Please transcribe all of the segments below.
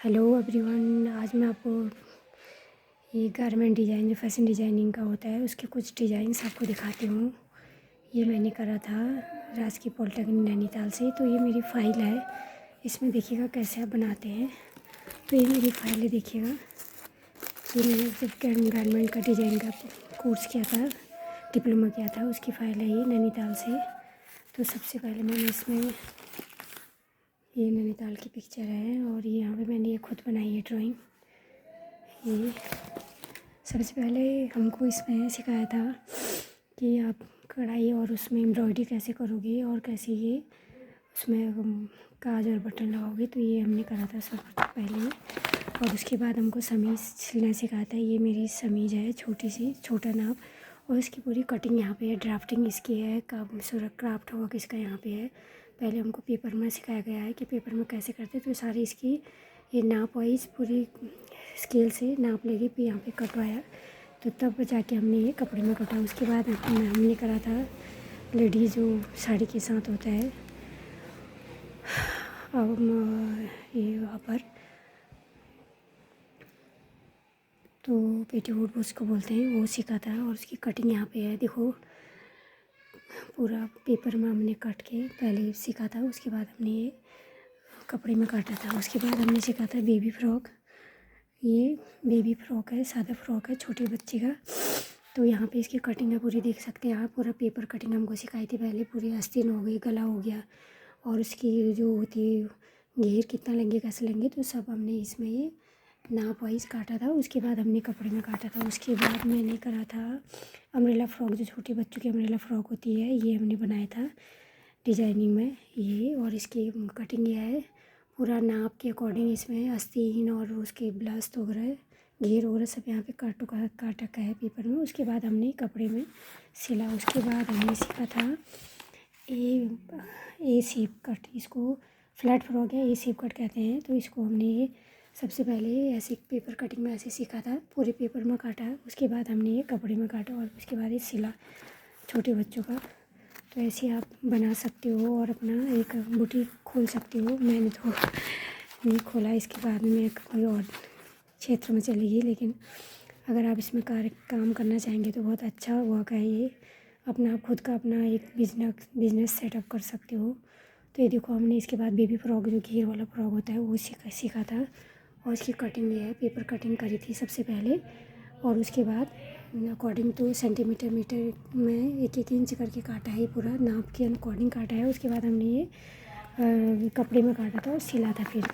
Hello everyone. आज मैं आपको ये गारमेंट डिज़ाइन जो फैशन डिज़ाइनिंग का होता है उसके कुछ डिज़ाइंस आपको दिखाती हूँ। ये मैंने करा था राजकीय पॉलिटेक्निक नैनीताल से। तो ये मेरी फ़ाइल है, इसमें देखिएगा कैसे आप बनाते हैं। तो ये मेरी फ़ाइल है, देखिएगा। ये मैंने जब गारमेंट का डिज़ाइन का कोर्स किया था, डिप्लोमा किया था, उसकी फ़ाइल है ये नैनीताल से। तो सबसे पहले मैंने इसमें ये नैनीताल की पिक्चर है और यहाँ पे मैंने ये खुद बनाई है ड्राइंग। ये सबसे पहले हमको इसमें सिखाया था कि आप कढ़ाई और उसमें एम्ब्रॉयडरी कैसे करोगे और कैसे ये उसमें काज और बटन लगाओगे। तो ये हमने करा था सब पहले। और उसके बाद हमको समीज़ सिलना सिखाया था। ये मेरी समीज़ है, छोटी सी, छोटा नाप। और इसकी पूरी कटिंग यहाँ पे है, ड्राफ्टिंग इसकी है, क्राफ्ट वर्क इसका यहाँ पे है। पहले हमको पेपर में सिखाया गया है कि पेपर में कैसे करते। तो सारी इसकी ये नाप वाइज पूरी स्केल से नाप लेके फिर यहाँ पे कटवाया। तो तब जाके हमने ये कपड़े में कटा। उसके बाद हमने करा था लेडीज़ जो साड़ी के साथ होता है ये अपर, तो पेटीकोट उसको बोलते हैं, वो सीखा था। और उसकी कटिंग यहाँ पे है, देखो। पूरा पेपर में हमने कट के पहले सीखा था, उसके बाद हमने ये कपड़े में काटा था। उसके बाद हमने सीखा था बेबी फ्रॉक। ये बेबी फ्रॉक है, सादा फ्रॉक है छोटे बच्चे का। तो यहाँ पे इसकी कटिंग है पूरी, देख सकते हैं आप। पूरा पेपर कटिंग हमको सिखाई थी पहले। पूरी आस्तीन हो गई, गला हो गया, और उसकी जो होती है घेर कितना लेंगे, कैसे लेंगे, तो सब हमने इसमें ये नाप वाइज काटा था। उसके बाद हमने कपड़े में काटा था। उसके बाद मैंने करा था अम्ब्रेला फ्रॉक, जो छोटे बच्चों की अम्ब्रेला फ्रॉक होती है, ये हमने बनाया था डिजाइनिंग में ये। और इसकी कटिंग ये है पूरा नाप के अकॉर्डिंग। इसमें आस्तीन और उसके ब्लास्ट वगैरह, घेर वगैरह सब यहाँ पे काटा का है पेपर में। उसके बाद हमने कपड़े में सिला। उसके बाद हमने सीखा था ए शेप कट। इसको फ्लैट फ्रॉक है, ए शेप कट कहते हैं। तो इसको हमने सबसे पहले ऐसे पेपर कटिंग में ऐसे सीखा था, पूरे पेपर में काटा। उसके बाद हमने ये कपड़े में काटा और उसके बाद ये सिला छोटे बच्चों का। तो ऐसे आप बना सकते हो और अपना एक बुटीक खोल सकते हो। मैंने तो नहीं खोला, इसके बाद में मैं कोई और क्षेत्र में चली गई। लेकिन अगर आप इसमें काम करना चाहेंगे तो बहुत अच्छा वर्क है ये। अपना आप खुद का अपना एक बिजनेस सेटअप कर सकते हो। तो ये देखो, हमने इसके बाद बेबी फ्रॉक, जो घेर वाला फ्रॉक होता है, वो सीखा था। और इसकी कटिंग ये है, पेपर कटिंग करी थी सबसे पहले। और उसके बाद अकॉर्डिंग टू सेंटीमीटर मीटर में 1-1 इंच करके काटा है, पूरा नाप के अकॉर्डिंग काटा है। उसके बाद हमने ये कपड़े में काटा था और सिला था फिर।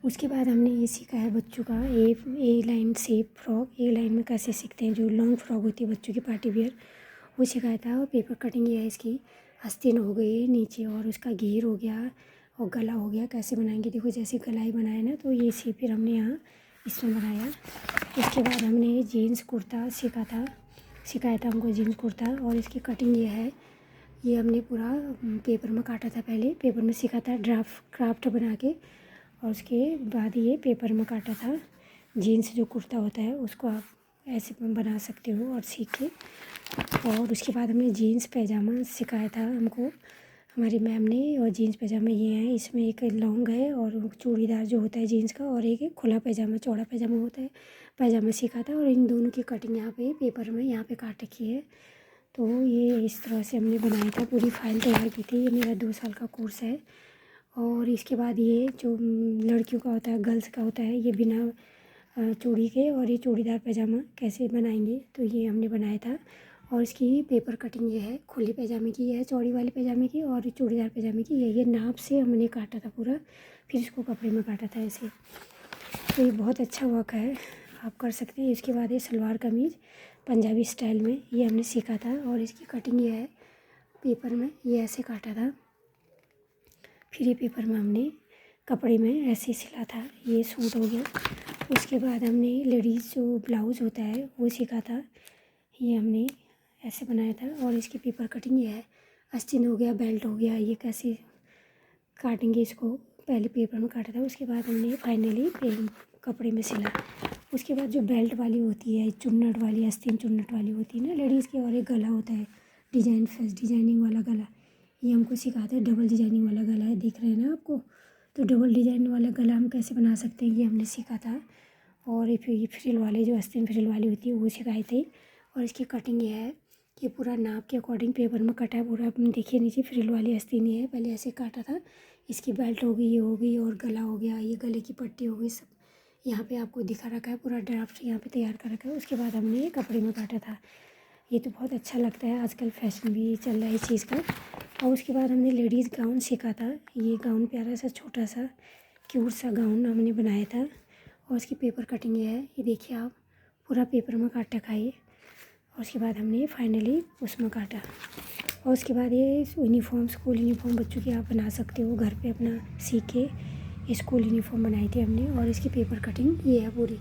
उसके बाद हमने ये सीखा है बच्चों का ए लाइन शेप फ्रॉक। ए लाइन में कैसे सीखते हैं, जो लॉन्ग फ्रॉक होती है बच्चों की पार्टी वियर, वो सिखाया था। और पेपर कटिंग ये है, इसकी आस्तीन हो गई नीचे और उसका घेर हो गया और गला हो गया। कैसे बनाएंगे, देखो जैसे गलाई बनाया ना, तो ये शेप फिर हमने यहाँ इसमें बनाया। उसके बाद हमने जीन्स कुर्ता सिखाया था हमको जीन्स कुर्ता। और इसकी कटिंग ये है, ये हमने पूरा पेपर में काटा था पहले। पेपर में सीखा था क्राफ्ट बना के, और उसके बाद ये पेपर में काटा था। जीन्स जो कुर्ता होता है उसको आप ऐसे बना सकते हो और सीख के। और उसके बाद हमने जीन्स पैजामा सिखाया था हमको हमारी मैम ने। और जीन्स पैजामा ये हैं, इसमें एक लॉन्ग है और चूड़ीदार जो होता है जीन्स का, और एक खुला पैजामा, चौड़ा पैजामा होता है, पैजामा सीखा था। और इन दोनों की कटिंग यहाँ पे पेपर में यहाँ पे काट रखी है। तो ये इस तरह से हमने बनाया था, पूरी फाइल तैयार की थी। ये मेरा 2 साल का कोर्स है। और इसके बाद ये जो लड़कियों का होता है, गर्ल्स का होता है, ये बिना चूड़ी के, और ये चूड़ीदार पैजामा कैसे बनाएंगे, तो ये हमने बनाया था। और इसकी पेपर कटिंग ये है, खुले पैजामे की ये है, चौड़ी वाले पैजामे की, और चूड़ीदार पैजामे की ये नाप से हमने काटा था पूरा, फिर इसको कपड़े में काटा था ऐसे। तो ये बहुत अच्छा वर्क है, आप कर सकते हैं। इसके बाद ये सलवार कमीज़ पंजाबी स्टाइल में, ये हमने सीखा था। और इसकी कटिंग ये है, पेपर में ये ऐसे काटा था, फिर ये पेपर में हमने कपड़े में ऐसे सिला था। ये सूट हो गया। उसके बाद हमने लेडीज़ जो ब्लाउज़ होता है वो सीखा था, ये हमने ऐसे बनाया था। और इसकी पेपर कटिंग ये है, आस्तीन हो गया, बेल्ट हो गया, ये कैसे काटेंगे इसको, पहले पेपर में काटा था। उसके बाद हमने फाइनली कपड़े में सिला। उसके बाद जो बेल्ट वाली होती है, चुन्नट वाली, आस्तीन चुन्नट वाली होती है ना लेडीज़ की, और एक गला होता है डिजाइनिंग वाला गला, ये हमको सिखाते हैं। डबल डिजाइनिंग वाला गला है, दिख रहा है ना आपको, तो डबल डिजाइन वाला गला हम कैसे बना सकते हैं ये हमने सीखा था। और ये फिर फ्रिल वाले जो आस्तीन फ्रिल वाली होती है वो सिखाई थी। और इसकी कटिंग ये है कि पूरा नाप के अकॉर्डिंग पेपर में कटा है पूरा। अपने देखिए नीचे फ्रिल वाली आस्तीन है, पहले ऐसे काटा था। इसकी बेल्ट हो गई, ये हो गई, और गला हो गया, ये गले की पट्टी हो गई, सब यहाँ पे आपको दिखा रखा है। पूरा ड्राफ्ट यहाँ पे तैयार कर रखा है। उसके बाद हमने ये कपड़े में काटा था। ये तो बहुत अच्छा लगता है, आजकल फैशन भी चल रहा है इस चीज़ का। और उसके बाद हमने लेडीज़ गाउन सीखा था। ये गाउन प्यारा सा छोटा सा क्यूट सा गाउन हमने बनाया था। और उसकी पेपर कटिंग ये है, ये देखिए आप, पूरा पेपर में काट रखा है ये। और उसके बाद हमने फाइनली उसमें काटा। और उसके बाद ये यूनिफॉर्म, स्कूल यूनिफॉर्म बच्चों की आप बना सकते हो घर पे अपना सीख के। ये स्कूल यूनिफॉर्म बनाई थी हमने। और इसकी पेपर कटिंग ये है पूरी।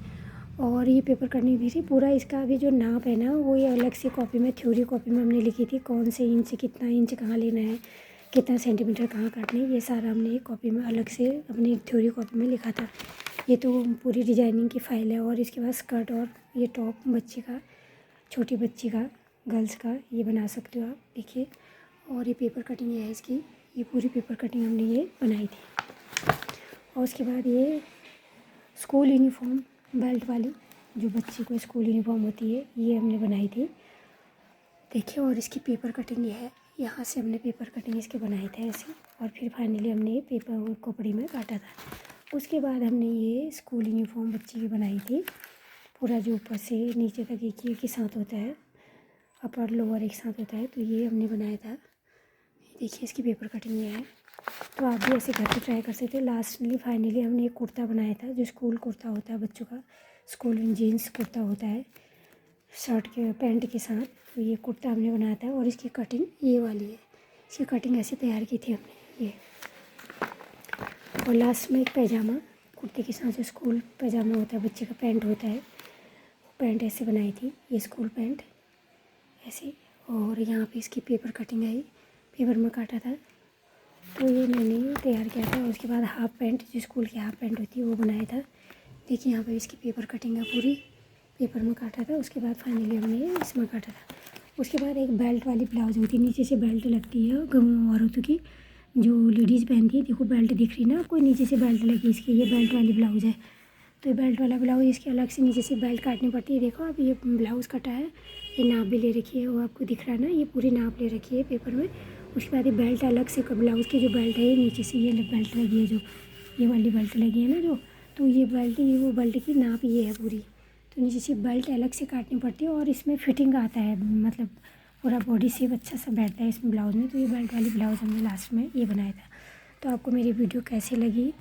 और ये पेपर कटिंग भी थी पूरा। इसका भी जो नाप है ना वो ये अलग से कॉपी में, थ्योरी कॉपी में हमने लिखी थी, कौन से इंच, कितना इंच कहाँ लेना है, कितना सेंटीमीटर कहाँ काटना है, ये सारा हमने एक कॉपी में अलग से अपनी थ्योरी कॉपी में लिखा था। ये तो पूरी डिजाइनिंग की फ़ाइल है। और इसके बाद स्कर्ट और ये टॉप बच्चे का, छोटी बच्ची का, गर्ल्स का, ये बना सकते हो आप, देखिए। और ये पेपर कटिंग है इसकी, ये पूरी पेपर कटिंग हमने ये बनाई थी। और उसके बाद ये स्कूल यूनिफॉर्म बेल्ट वाली, जो बच्ची को स्कूल यूनिफॉर्म होती है, ये हमने बनाई थी, देखिए। और इसकी पेपर कटिंग ये है, यहाँ से हमने पेपर कटिंग इसके बनाए थे ऐसे। और फिर फाइनली हमने ये पेपर कपड़े में काटा था। उसके बाद हमने ये स्कूल यूनिफॉर्म बच्ची की बनाई थी, पूरा जो ऊपर से नीचे तक एक ही के साथ होता है, अपर लोअर एक साथ होता है, तो ये हमने बनाया था। देखिए इसकी पेपर कटिंग ये है। तो आप भी ऐसे घर पे ट्राई कर सकते हो। लास्टली फाइनली हमने एक कुर्ता बनाया था, जो स्कूल कुर्ता होता है बच्चों का, स्कूल में जीन्स कुर्ता होता है शर्ट के पैंट के साथ, तो ये कुर्ता हमने बनाया था। और इसकी कटिंग ये वाली है, इसकी कटिंग ऐसे तैयार की थी हमने ये। और लास्ट में एक पैजामा कुर्ते के साथ, जो स्कूल पैजामा होता है बच्चे का, पैंट होता है, वो पैंट ऐसे बनाई थी, ये स्कूल पैंट ऐसे। और यहाँ पे इसकी पेपर कटिंग आई, पेपर में काटा था, तो ये मैंने तैयार किया था। और उसके बाद हाफ़ पैंट, जो स्कूल की हाफ़ पैंट होती है, वो बनाया था। देखिए यहाँ पे इसकी पेपर कटिंग है, पूरी पेपर में काटा था। उसके बाद फाइनली हमने इसमें काटा था। उसके बाद एक बेल्ट वाली ब्लाउज होती है, नीचे से बेल्ट लगती है औरतों की, जो लेडीज़ पहनती है, देखो बेल्ट दिख रही ना, कोई नीचे से बेल्ट लगी इसकी, ये बेल्ट वाली ब्लाउज़ है। तो ये बेल्ट वाला ब्लाउज, इसके अलग से नीचे से बेल्ट काटनी पड़ती है। देखो अब ये ब्लाउज़ कटा है, ये नाप भी ले रखी है, वो आपको दिख रहा है ना, ये पूरी नाप ले रखी है पेपर में। उसके बाद ये बेल्ट अलग से, ब्लाउज़ की जो बेल्ट है, ये नीचे से ये बेल्ट लगी है, जो ये वाली बेल्ट लगी है ना जो, तो ये बेल्ट, ये वो बेल्ट की नाप ये है पूरी। तो नीचे से बेल्ट अलग से काटनी पड़ती है। और इसमें फिटिंग आता है, मतलब पूरा बॉडी शेप अच्छा सा बैठता है इसमें ब्लाउज़ में। तो ये बेल्ट वाली ब्लाउज़ हमने लास्ट में ये बनाया था। तो आपको मेरी वीडियो कैसी लगी,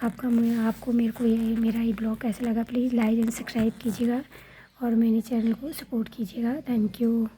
आपको मेरे को ये मेरा ये ब्लॉग कैसा लगा, प्लीज़ लाइक एंड सब्सक्राइब कीजिएगा और मेरे चैनल को सपोर्ट कीजिएगा। Thank you.